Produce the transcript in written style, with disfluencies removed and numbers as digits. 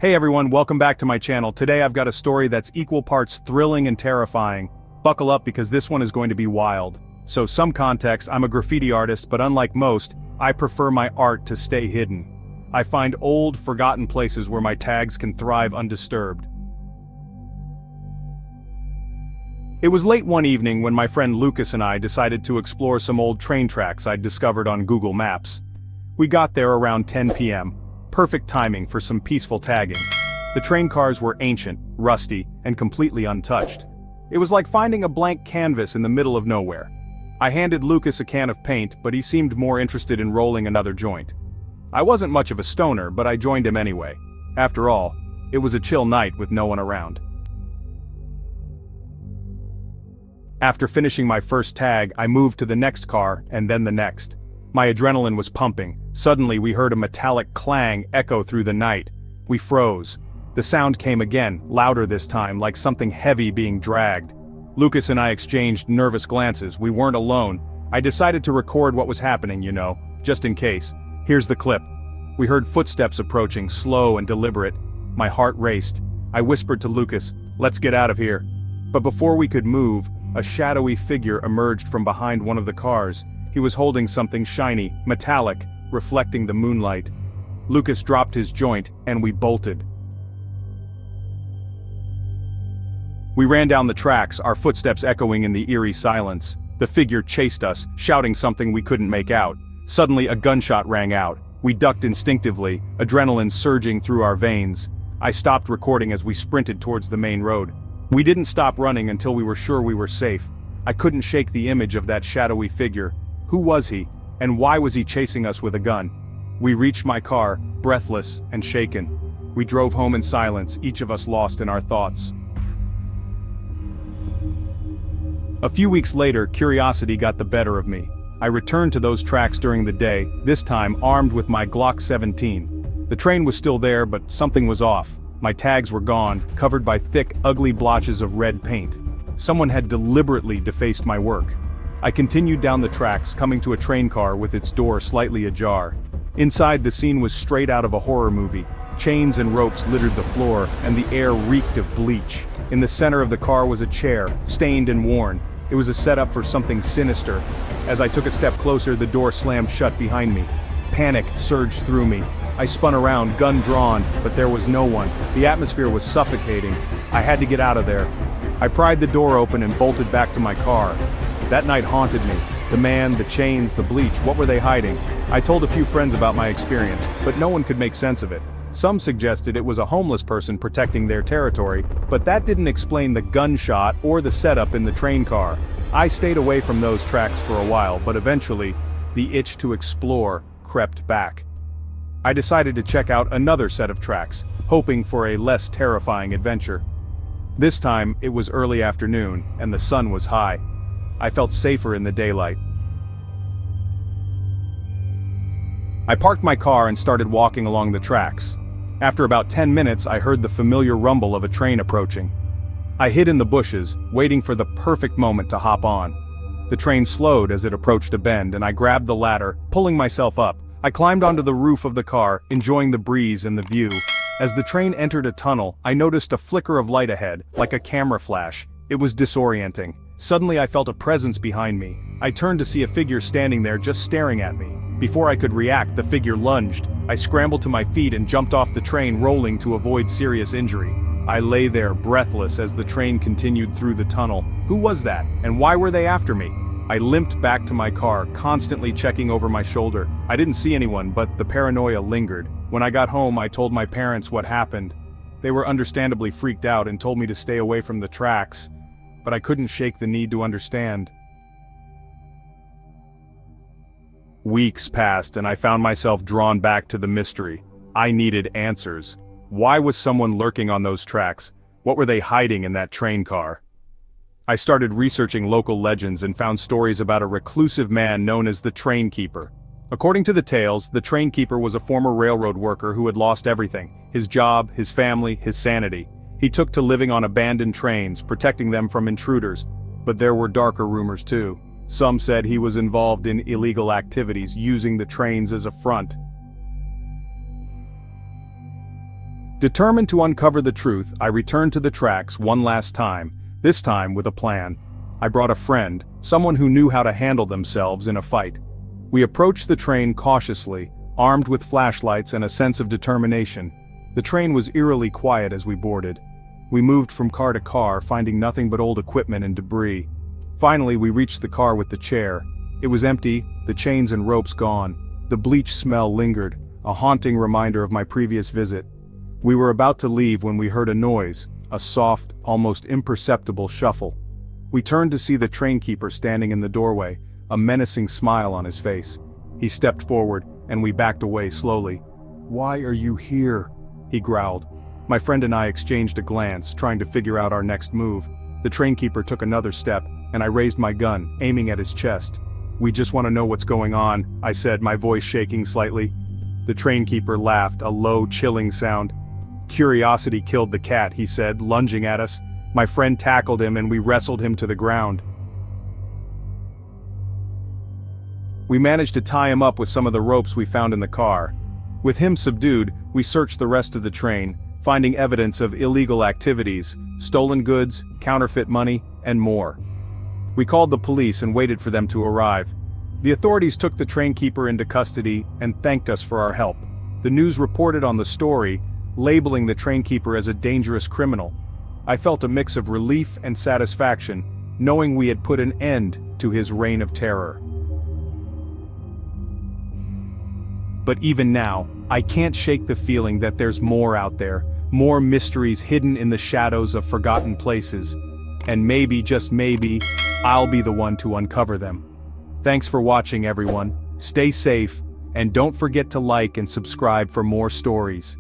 Hey everyone, welcome back to my channel. Today I've got a story that's equal parts thrilling and terrifying. Buckle up because this one is going to be wild. So some context, I'm a graffiti artist, but unlike most, I prefer my art to stay hidden. I find old, forgotten places where my tags can thrive undisturbed. It was late one evening when my friend Lucas and I decided to explore some old train tracks I'd discovered on Google Maps. We got there around 10 p.m. Perfect timing for some peaceful tagging. The train cars were ancient, rusty, and completely untouched. It was like finding a blank canvas in the middle of nowhere. I handed Lucas a can of paint, but he seemed more interested in rolling another joint. I wasn't much of a stoner, but I joined him anyway. After all, it was a chill night with no one around. After finishing my first tag, I moved to the next car, and then the next. My adrenaline was pumping. Suddenly we heard a metallic clang echo through the night. We froze. The sound came again, louder this time, like something heavy being dragged. Lucas and I exchanged nervous glances. We weren't alone. I decided to record what was happening, just in case. Here's the clip. We heard footsteps approaching, slow and deliberate. My heart raced. I whispered to Lucas, "Let's get out of here." But before we could move, a shadowy figure emerged from behind one of the cars. He was holding something shiny, metallic, reflecting the moonlight. Lucas dropped his joint, and we bolted. We ran down the tracks, our footsteps echoing in the eerie silence. The figure chased us, shouting something we couldn't make out. Suddenly a gunshot rang out. We ducked instinctively, adrenaline surging through our veins. I stopped recording as we sprinted towards the main road. We didn't stop running until we were sure we were safe. I couldn't shake the image of that shadowy figure. Who was he, and why was he chasing us with a gun? We reached my car, breathless and shaken. We drove home in silence, each of us lost in our thoughts. A few weeks later, curiosity got the better of me. I returned to those tracks during the day, this time armed with my Glock 17. The train was still there, but something was off. My tags were gone, covered by thick, ugly blotches of red paint. Someone had deliberately defaced my work. I continued down the tracks, coming to a train car with its door slightly ajar. Inside, the scene was straight out of a horror movie. Chains and ropes littered the floor, and the air reeked of bleach. In the center of the car was a chair, stained and worn. It was a setup for something sinister. As I took a step closer, the door slammed shut behind me. Panic surged through me. I spun around, gun drawn, but there was no one. The atmosphere was suffocating. I had to get out of there. I pried the door open and bolted back to my car. That night haunted me. The man, the chains, the bleach, what were they hiding? I told a few friends about my experience, but no one could make sense of it. Some suggested it was a homeless person protecting their territory, but that didn't explain the gunshot or the setup in the train car. I stayed away from those tracks for a while, but eventually, the itch to explore crept back. I decided to check out another set of tracks, hoping for a less terrifying adventure. This time, it was early afternoon, and the sun was high. I felt safer in the daylight. I parked my car and started walking along the tracks. After about 10 minutes, I heard the familiar rumble of a train approaching. I hid in the bushes, waiting for the perfect moment to hop on. The train slowed as it approached a bend, and I grabbed the ladder, pulling myself up. I climbed onto the roof of the car, enjoying the breeze and the view. As the train entered a tunnel, I noticed a flicker of light ahead, like a camera flash. It was disorienting. Suddenly I felt a presence behind me. I turned to see a figure standing there just staring at me. Before I could react, the figure lunged. I scrambled to my feet and jumped off the train, rolling to avoid serious injury. I lay there, breathless, as the train continued through the tunnel. Who was that, and why were they after me? I limped back to my car, constantly checking over my shoulder. I didn't see anyone, but the paranoia lingered. When I got home, I told my parents what happened. They were understandably freaked out and told me to stay away from the tracks. But I couldn't shake the need to understand. Weeks passed and I found myself drawn back to the mystery. I needed answers. Why was someone lurking on those tracks? What were they hiding in that train car? I started researching local legends and found stories about a reclusive man known as the Train Keeper. According to the tales, the Train Keeper was a former railroad worker who had lost everything: his job, his family, his sanity. He took to living on abandoned trains, protecting them from intruders. But there were darker rumors too. Some said he was involved in illegal activities, using the trains as a front. Determined to uncover the truth, I returned to the tracks one last time, this time with a plan. I brought a friend, someone who knew how to handle themselves in a fight. We approached the train cautiously, armed with flashlights and a sense of determination. The train was eerily quiet as we boarded. We moved from car to car, finding nothing but old equipment and debris. Finally, we reached the car with the chair. It was empty, the chains and ropes gone. The bleach smell lingered, a haunting reminder of my previous visit. We were about to leave when we heard a noise, a soft, almost imperceptible shuffle. We turned to see the train keeper standing in the doorway, a menacing smile on his face. He stepped forward, and we backed away slowly. "Why are you here?" he growled. My friend and I exchanged a glance, trying to figure out our next move. The train keeper took another step, and I raised my gun, aiming at his chest. "We just want to know what's going on," I said, my voice shaking slightly. The train keeper laughed, a low, chilling sound. "Curiosity killed the cat," he said, lunging at us. My friend tackled him and we wrestled him to the ground. We managed to tie him up with some of the ropes we found in the car. With him subdued, we searched the rest of the train, finding evidence of illegal activities, stolen goods, counterfeit money, and more. We called the police and waited for them to arrive. The authorities took the train keeper into custody and thanked us for our help. The news reported on the story, labeling the train keeper as a dangerous criminal. I felt a mix of relief and satisfaction, knowing we had put an end to his reign of terror. But even now, I can't shake the feeling that there's more out there, more mysteries hidden in the shadows of forgotten places. And maybe, just maybe, I'll be the one to uncover them. Thanks for watching, everyone. Stay safe, and don't forget to like and subscribe for more stories.